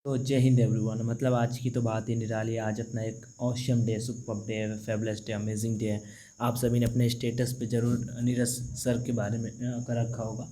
तो जय हिंद एवरीवन। मतलब आज की तो बात ही निराली है। आज अपना एक awesome day, super day, fabulous day, amazing day है। आप सभी ने अपने स्टेटस पे ज़रूर नीरज सर के बारे में कर रखा होगा।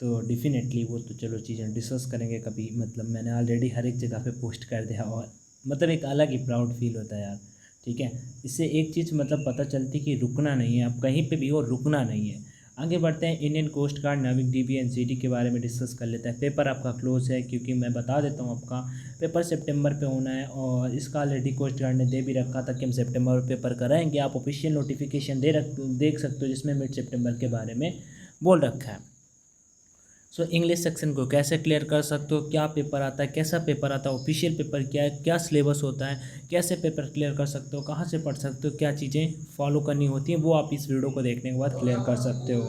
तो डेफिनेटली वो तो चलो चीज़ें डिस्कस करेंगे कभी। मतलब मैंने ऑलरेडी हर एक जगह पे पोस्ट कर दिया और मतलब एक अलग ही प्राउड फील होता है यार। ठीक है, इससे एक चीज़ मतलब पता चलती कि रुकना नहीं है, आप कहीं पे भी हो रुकना नहीं है। आगे बढ़ते हैं, इंडियन कोस्ट गार्ड नाविक डीबी एनसीटी के बारे में डिस्कस कर लेते हैं। पेपर आपका क्लोज है, क्योंकि मैं बता देता हूँ आपका पेपर सितंबर पे होना है और इसका ऑलरेडी कोस्ट गार्ड ने दे भी रखा था कि हम सितंबर में पेपर कराएंगे। आप ऑफिशियल नोटिफिकेशन देख सकते हो जिसमें मिड सितंबर के बारे में बोल रखा है। सो इंग्लिश सेक्शन को कैसे क्लियर कर सकते हो, क्या पेपर आता है, कैसा पेपर आता है, ऑफिशियल पेपर क्या है, क्या सिलेबस होता है, कैसे पेपर क्लियर कर सकते हो, कहाँ से पढ़ सकते हो, क्या चीज़ें फॉलो करनी होती हैं, वो आप इस वीडियो को देखने के बाद क्लियर कर सकते हो।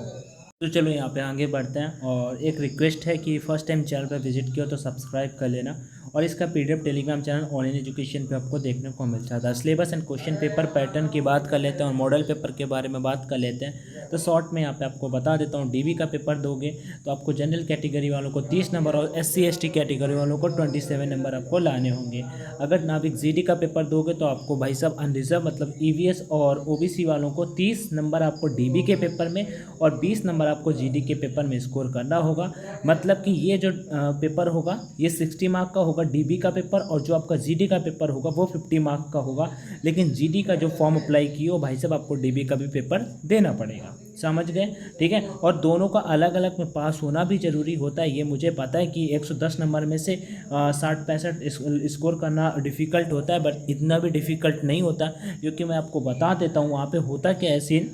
तो चलो यहाँ पे आगे बढ़ते हैं और एक रिक्वेस्ट है कि फर्स्ट टाइम चैनल पर विजिट किया तो सब्सक्राइब कर लेना और इसका PDF Telegram channel online education पे आपको देखने को मिल जाता है। Syllabus and question paper pattern की बात कर लेते हैं और मॉडल पेपर के बारे में बात कर लेते हैं। तो शॉर्ट में यहाँ पे आपको बता देता हूँ, डीबी का पेपर दोगे तो आपको जनरल कैटेगरी वालों को 30 नंबर और एससी एसटी कैटेगरी वालों को 27 नंबर आपको लाने होंगे। अगर नाविक जीडी का पेपर दोगे तो आपको भाई साहब अनरिजर्व मतलब ईवीएस और ओबीसी वालों को 30 नंबर आपको डीबी के पेपर में और 20 नंबर आपको जीडी के पेपर में स्कोर करना होगा। मतलब कि ये जो पेपर होगा ये 60 मार्क का होगा डीबी का पेपर, और जो आपका जीडी का पेपर होगा वो 50 मार्क का होगा। लेकिन जीडी का जो फॉर्म अप्लाई किए हो भाई साहब आपको डीबी का भी पेपर देना पड़ेगा, समझ गए? ठीक है, और दोनों का अलग अलग में पास होना भी ज़रूरी होता है। ये मुझे पता है कि 110 नंबर में से 60-65 स्कोर करना डिफ़िकल्ट होता है, बट इतना भी डिफ़िकल्ट नहीं होता, क्योंकि मैं आपको बता देता हूँ वहाँ पे होता क्या है सीन।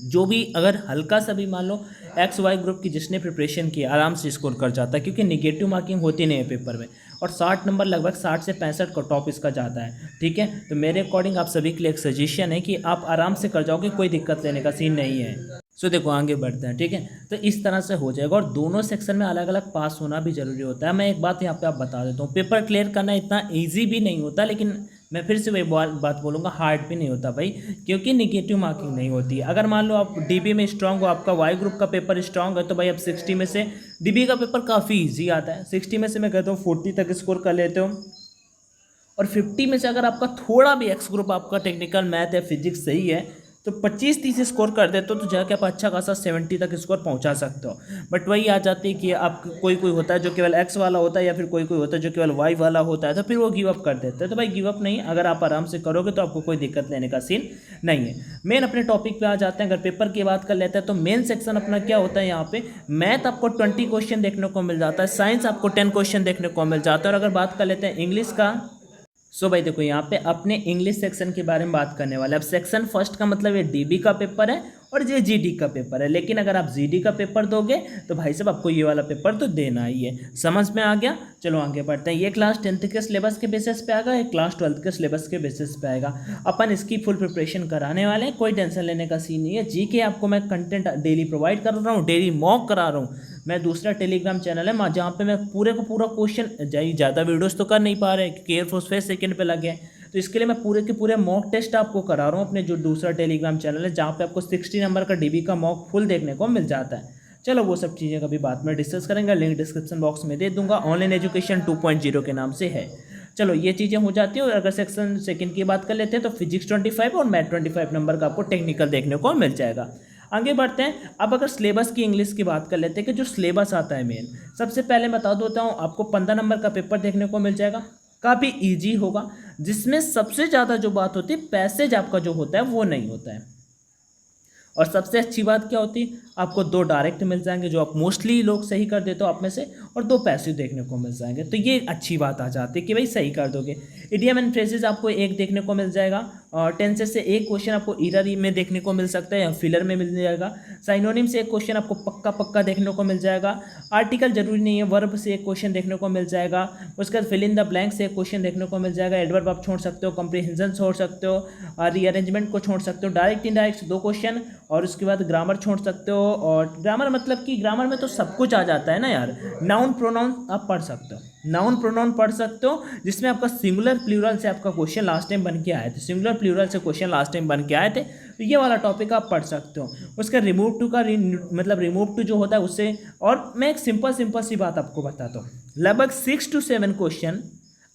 जो भी अगर हल्का सा भी मान लो एक्स वाई ग्रुप की जिसने प्रिपरेशन की आराम से स्कोर कर जाता है, क्योंकि निगेटिव मार्किंग होती नहीं है पेपर में, और 60 नंबर लगभग 60 से 65 का टॉप इसका जाता है। ठीक है, तो मेरे अकॉर्डिंग आप सभी के लिए एक सजेशन है कि आप आराम से कर जाओगे, कोई दिक्कत लेने का सीन नहीं है। सो देखो आगे बढ़ते हैं। ठीक है, तो इस तरह से हो जाएगा और दोनों सेक्शन में अलग अलग पास होना भी जरूरी होता है। मैं एक बात यहाँ पे आप बता देता हूँ, पेपर क्लियर करना इतना ईजी भी नहीं होता, लेकिन मैं फिर से वही बात बोलूँगा, हार्ड भी नहीं होता भाई, क्योंकि निगेटिव मार्किंग नहीं होती है। अगर मान लो आप डीबी में स्ट्रांग हो, आपका वाई ग्रुप का पेपर स्ट्रांग है, तो भाई आप 60 में से डीबी का पेपर काफ़ी ईजी आता है। 60 में से मैं कहता हूँ 40 तक स्कोर कर लेते हो, और 50 में से अगर आपका थोड़ा भी एक्स ग्रुप आपका टेक्निकल मैथ या फिजिक्स सही है तो 25-30 स्कोर कर देते हो, तो जाके आप अच्छा खासा 70 तक स्कोर पहुंचा सकते हो। बट वही आ जाती है कि आप कोई कोई होता है जो केवल एक्स वाला होता है, या फिर कोई कोई होता है जो केवल वाई वाला होता है, तो फिर वो गिव अप कर देते हैं। तो भाई गिव अप नहीं, अगर आप आराम से करोगे तो आपको कोई दिक्कत लेने का सीन नहीं है। मेन अपने टॉपिक पे आ जाते हैं। अगर पेपर की बात कर लेते हैं तो मेन सेक्शन अपना क्या होता है, यहाँ पे मैथ आपको 20 क्वेश्चन देखने को मिल जाता है, साइंस आपको 10 क्वेश्चन देखने को मिल जाता है। और अगर बात कर लेते हैं इंग्लिश का, सो भाई देखो यहाँ पे अपने इंग्लिश सेक्शन के बारे में बात करने वाले। अब सेक्शन फर्स्ट का मतलब ये डीबी का पेपर है और ये जीडी का पेपर है, लेकिन अगर आप जीडी का पेपर दोगे तो भाई साहब आपको ये वाला पेपर तो देना ही है। समझ में आ गया? चलो आगे बढ़ते हैं। ये क्लास 10th के सिलेबस के बेसिस पे आएगा, ये क्लास 12th के सिलेबस के बेसिस पे आएगा। अपन इसकी फुल प्रिपरेशन कराने वाले हैं, कोई टेंशन लेने का सीन नहीं है। जीके आपको मैं कंटेंट डेली प्रोवाइड कर रहा हूँ, डेली मॉक करा रहा हूँ। मैं दूसरा टेलीग्राम चैनल है जहाँ पे मैं पूरे को पूरा क्वेश्चन, ज़्यादा वीडियोस तो कर नहीं पा रहे क्योंकि एयरफोर्स फेस सेकंड पे लगे हैं, तो इसके लिए मैं पूरे के पूरे मॉक टेस्ट आपको करा रहा हूँ अपने जो दूसरा टेलीग्राम चैनल है, जहाँ पे आपको 60 नंबर का डीबी का मॉक फुल देखने को मिल जाता है। चलो वो सब चीज़ें कभी बाद में डिस्कस करेंगे, लिंक डिस्क्रिप्शन बॉक्स में दे दूंगा। ऑनलाइन एजुकेशन 2.0 के नाम से है। चलो ये चीज़ें हो जाती है। और अगर सेक्शन सेकंड की बात कर लेते हैं तो फिजिक्स 25 और मैथ 25 नंबर का आपको टेक्निकल देखने को मिल जाएगा। आगे बढ़ते हैं। अब अगर सिलेबस की इंग्लिश की बात कर लेते हैं कि जो सिलेबस आता है मेन, सबसे पहले बता देता हूँ आपको 15 नंबर का पेपर देखने को मिल जाएगा, काफ़ी इजी होगा, जिसमें सबसे ज़्यादा जो बात होती है पैसेज आपका जो होता है वो नहीं होता है। और सबसे अच्छी बात क्या होती है, आपको 2 डायरेक्ट मिल जाएंगे जो आप मोस्टली लोग सही कर देते हो आप में से, और 2 पैसिव देखने को मिल जाएंगे। तो ये अच्छी बात आ जाती है कि भाई सही कर दोगे। इडियम एंड फ्रेजेस आपको 1 देखने को मिल जाएगा, और टेंसेस से 1 क्वेश्चन आपको ईरर में देखने को मिल सकता है या फिलर में मिल जाएगा। साइनोनिम से 1 क्वेश्चन आपको पक्का देखने को मिल जाएगा। आर्टिकल जरूरी नहीं है, वर्ब से 1 क्वेश्चन देखने को मिल जाएगा। उसके बाद फिल इन द ब्लैंक से 1 क्वेश्चन देखने को मिल जाएगा। एडवर्ब आप छोड़ सकते हो, कंप्रीहेंशन छोड़ सकते हो, रीअरेंजमेंट को छोड़ सकते हो, डायरेक्ट इनडायरेक्ट 2 क्वेश्चन, और उसके बाद ग्रामर छोड़ सकते हो। और ग्रामर मतलब कि ग्रामर में तो सब कुछ आ जाता है ना यार। नाउन प्रोनाउन आप पढ़ सकते हो, नाउन प्रोनाउन पढ़ सकते हो, जिसमें आपका सिंगुलर प्लूरल से आपका क्वेश्चन लास्ट टाइम बन के आए थे, सिंगुलर प्लूरल से क्वेश्चन लास्ट टाइम बन के आए थे, तो ये वाला टॉपिक आप पढ़ सकते हो। उसका रिमूव टू का मतलब रिमूव टू जो होता है उससे। और मैं एक सिंपल सी बात आपको बताता हूँ, लगभग 6 to 7 क्वेश्चन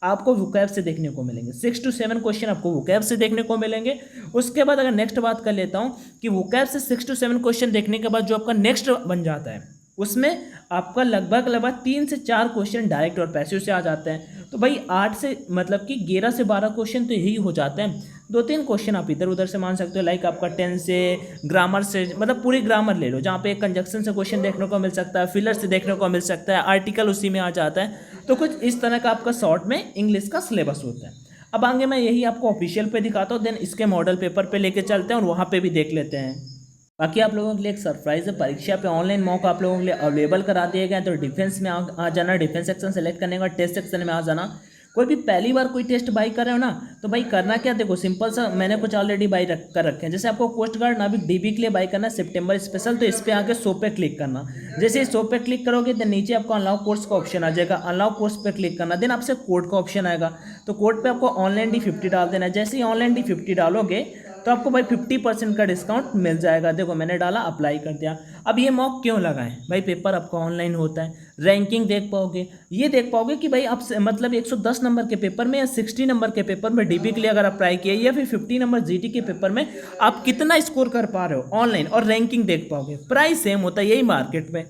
आपको वोकैब से देखने को मिलेंगे। 6 to 7 क्वेश्चन आपको वोकैब से देखने को मिलेंगे। उसके बाद अगर नेक्स्ट बात कर लेता हूँ कि वोकैब से 6 to 7 क्वेश्चन देखने के बाद जो आपका नेक्स्ट बन जाता है उसमें आपका लगभग 3 से 4 क्वेश्चन डायरेक्ट और पैसिव से आ जाते हैं। तो भाई 8 से मतलब कि 11 से 12 क्वेश्चन तो यही हो जाते हैं। 2-3 क्वेश्चन आप इधर उधर से मान सकते हो, लाइक आपका टेंस से, ग्रामर से, मतलब पूरी ग्रामर ले लो जहाँ पे एक कंजक्शन से क्वेश्चन देखने को मिल सकता है, फिलर से देखने को मिल सकता है, आर्टिकल उसी में आ जाता है। तो कुछ इस तरह का आपका शॉर्ट में इंग्लिश का सिलेबस होता है। अब आगे मैं यही आपको ऑफिशियल पे दिखाता हूँ, देन इसके मॉडल पेपर पे लेके चलते हैं और वहाँ पे भी देख लेते हैं। बाकी आप लोगों के लिए एक सरप्राइज है, परीक्षा पे ऑनलाइन मॉक आप लोगों के लिए अवेलेबल करा दिए गए हैं। तो डिफेंस में आ जाना, डिफेंस सेक्शन सेलेक्ट करने का, टेस्ट सेक्शन में आ जाना। कोई भी पहली बार कोई टेस्ट बाई कर रहे हो ना, तो भाई करना क्या, देखो सिंपल सा, मैंने कुछ ऑलरेडी बाई कर रखे हैं। जैसे आपको कोस्ट गार्ड नाविक डीबी के लिए बाई करना है सितंबर स्पेशल, तो इस पे आके 100 पे क्लिक करना। जैसे इस 100 पे क्लिक करोगे तो नीचे आपको अनलॉक कोर्स का ऑप्शन आ जाएगा, अनलॉक कोर्स पे क्लिक करना, देन आपसे कोड का ऑप्शन आएगा। तो कोड पे आपको ऑनलाइन D50 डाल देना है। जैसे ही ऑनलाइन D50 डालोगे तो आपको भाई 50% का डिस्काउंट मिल जाएगा। देखो मैंने डाला, अप्लाई कर दिया। अब ये मॉक क्यों लगाएं भाई, पेपर आपका ऑनलाइन होता है, रैंकिंग देख पाओगे, ये देख पाओगे कि भाई आप मतलब 110 नंबर के पेपर में या 60 नंबर के पेपर में डीपी के लिए अगर अप्लाई किए, या फिर 50 नंबर जीटी के पेपर में आप कितना स्कोर कर पा रहे हो ऑनलाइन, और रैंकिंग देख पाओगे। प्राइस सेम होता है यही मार्केट में।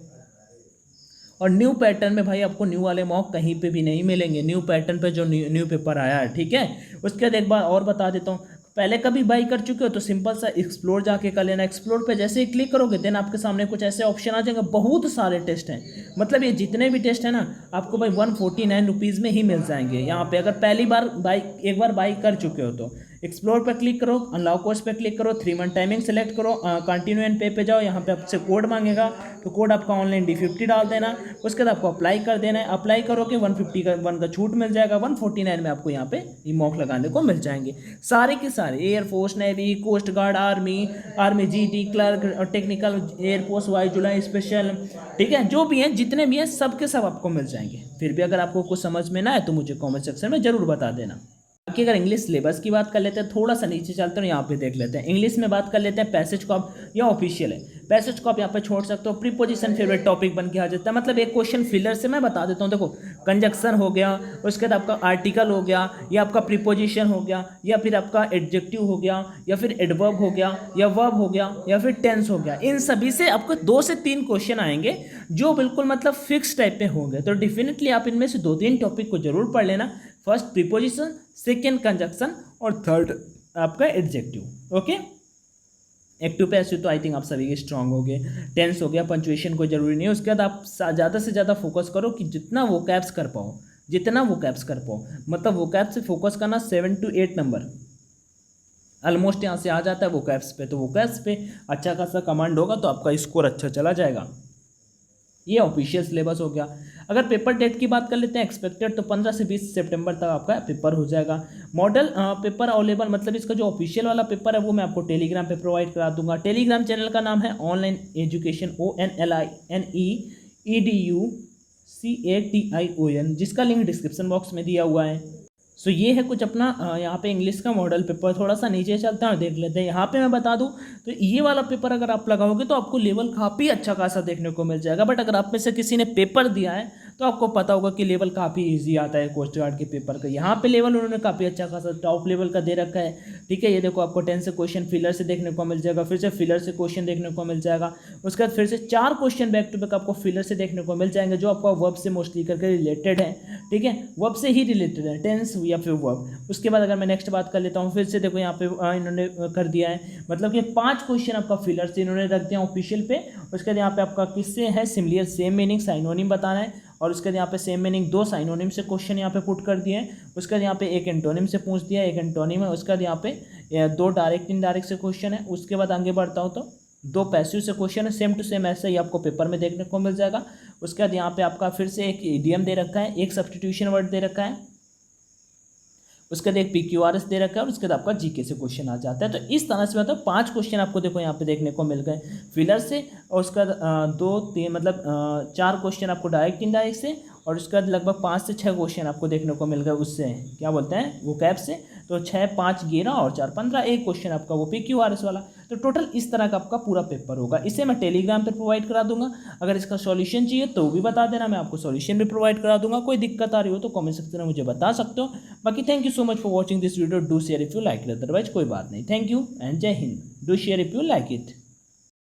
और न्यू पैटर्न में भाई आपको न्यू वाले मॉक कहीं पे भी नहीं मिलेंगे, न्यू पैटर्न पे जो न्यू पेपर आया है, ठीक है। उसके बाद एक बार और बता देता हूँ, पहले कभी बाई कर चुके हो तो सिंपल सा एक्सप्लोर जाके कर लेना। एक्सप्लोर पे जैसे ही क्लिक करोगे देन आपके सामने कुछ ऐसे ऑप्शन आ जाएंगे। बहुत सारे टेस्ट हैं, मतलब ये जितने भी टेस्ट हैं ना आपको भाई 149 रुपीज़ में ही मिल जाएंगे यहाँ पे, अगर पहली बार एक बार बाई कर चुके हो तो। एक्सप्लोर पर क्लिक करो, अनलॉक कोर्स पे क्लिक करो, 3 मंथ टाइमिंग सेलेक्ट करो, कंटिन्यू एंड पे पे जाओ। यहाँ पे आपसे कोड मांगेगा, तो कोड आपका ऑनलाइन D50 डाल देना। उसके बाद आपको अप्लाई कर देना है। अप्लाई करोगे 151 का छूट मिल जाएगा, 149 में आपको यहाँ पे ये मॉक लगाने को मिल जाएंगे। सारे के सारे air force, navy, coast guard, army GT, clerk, technical, air force, Y जुलाई स्पेशल, ठीक है, जो भी हैं जितने भी हैं सब के सब आपको मिल जाएंगे। फिर भी अगर आपको कुछ समझ में ना आए तो मुझे कॉमेंट सेक्शन में जरूर बता देना। बाकी अगर इंग्लिश सिलेबस की बात कर लेते हैं, थोड़ा सा नीचे चलते हैं, यहाँ पे देख लेते हैं। इंग्लिश में बात कर लेते हैं, पैसेज को आप, यह ऑफिशियल है, पैसेज को आप यहाँ पे छोड़ सकते हो। प्रीपोजिशन फेवरेट टॉपिक बन के आ जाता है, मतलब एक क्वेश्चन फिलर से मैं बता देता हूँ। देखो कंजक्शन हो गया, उसके बाद आपका आर्टिकल हो गया, या आपका प्रीपोजिशन हो गया, या फिर आपका एडजेक्टिव हो गया, या फिर एडवर्ब हो गया, या वर्ब हो गया, या फिर टेंस हो गया। इन सभी से आपको 2 से 3 क्वेश्चन आएंगे जो बिल्कुल मतलब फिक्स टाइप पे होंगे। तो डेफिनेटली आप इनमें से 2-3 टॉपिक को जरूर पढ़ लेना। फर्स्ट प्रीपोजिशन, सेकेंड कंजक्शन, और थर्ड आपका एडजेक्टिव। ओके, एक्टिव पैसिव तो आई थिंक आप सभी के स्ट्रांग हो गए। टेंस हो गया, पंचुएशन कोई जरूरी नहीं है। उसके बाद आप ज़्यादा से ज़्यादा फोकस करो कि जितना वोकैब्स कर पाओ, जितना वोकैब्स कर पाओ, मतलब वोकैब से फोकस करना। 7 to 8 नंबर ऑलमोस्ट यहाँ से आ जाता है वोकैब्स पे। तो वोकैब्स पे अच्छा खासा कमांड होगा तो आपका स्कोर अच्छा चला जाएगा। ये ऑफिशियल सिलेबस हो गया। अगर पेपर डेट की बात कर लेते हैं एक्सपेक्टेड, तो 15 से 20 सितंबर तक आपका पेपर हो जाएगा। मॉडल पेपर अवेलेबल, मतलब इसका जो ऑफिशियल वाला पेपर है वो मैं आपको टेलीग्राम पे प्रोवाइड करा दूंगा। टेलीग्राम चैनल का नाम है ऑनलाइन एजुकेशन, ONLINEEDUCATION, जिसका लिंक डिस्क्रिप्शन बॉक्स में दिया हुआ है। सो ये है कुछ अपना यहाँ पे इंग्लिश का मॉडल पेपर। थोड़ा सा नीचे चलते हैं और देख लेते हैं। यहाँ पे मैं बता दूँ तो ये वाला पेपर अगर आप लगाओगे तो आपको लेवल काफ़ी अच्छा खासा देखने को मिल जाएगा। बट अगर आप में से किसी ने पेपर दिया है तो आपको पता होगा कि लेवल काफ़ी इजी आता है कोस्ट गार्ड के पेपर का। यहाँ पे लेवल उन्होंने काफ़ी अच्छा खासा टॉप लेवल का दे रखा है, ठीक है। ये देखो आपको 10 से क्वेश्चन फिलर से देखने को मिल जाएगा, फिर से फिलर से क्वेश्चन देखने को मिल जाएगा। उसके बाद फिर से 4 क्वेश्चन बैक टू बैक आपको फिलर से देखने को मिल जाएंगे, जो आपका वर्ब से मोस्टली करके रिलेटेड है, ठीक है, वर्ब से ही रिलेटेड है, टेंस या फिर वर्ब। उसके बाद अगर मैं नेक्स्ट बात कर लेता हूँ, फिर से देखो यहाँ पे इन्होंने कर दिया है, मतलब कि 5 क्वेश्चन आपका फिलर से इन्होंने रख दिया ऑफिशियल पे। उसके बाद यहाँ पे आपका किससे है, सिमिलर, सेम मीनिंग, साइनोनिम बताना है। और उसके बाद यहाँ पे सेम मीनिंग 2 साइनोनिम से क्वेश्चन यहाँ पे पुट कर दिए हैं। उसके बाद यहाँ पे एक एंटोनिम से पूछ दिया, एक एंटोनिम है। उसके बाद यहाँ पे 2 डायरेक्ट इनडायरेक्ट से क्वेश्चन है। उसके बाद आगे बढ़ता हूँ तो 2 पैसिव से क्वेश्चन है, सेम टू सेम ऐसे ही आपको पेपर में देखने को मिल जाएगा। उसके बाद यहाँ पे आपका फिर से एक इडियम दे रखा है, एक सब्स्टिट्यूशन वर्ड दे रखा है, उसके बाद एक PQRS दे रखा है, और उसके बाद आपका GK से क्वेश्चन आ जाता है। तो इस तरह से मतलब 5 क्वेश्चन आपको देखो यहाँ पे देखने को मिल गए फिलर से, और उसका 2-3 मतलब 4 क्वेश्चन आपको डायरेक्ट इनडायरेक्ट से, और उसके बाद लगभग 5 से 6 क्वेश्चन आपको देखने को मिल गए उससे, क्या बोलते हैं, वो कैप से। तो 6, 5, 11 और 4, 15, एक क्वेश्चन आपका वो PQRS वाला। तो टोटल इस तरह का आपका पूरा पेपर होगा। इसे मैं टेलीग्राम पर प्रोवाइड करा दूंगा। अगर इसका सॉल्यूशन चाहिए तो भी बता देना, मैं आपको सॉल्यूशन भी प्रोवाइड करा दूंगा। कोई दिक्कत आ रही हो तो कमेंट सेक्शन में मुझे बता सकते हो। बाकी thank you so much for watching this video. Do share if you like it, otherwise कोई बात नहीं। थैंक यू एंड जय Hind. Do share if you like it.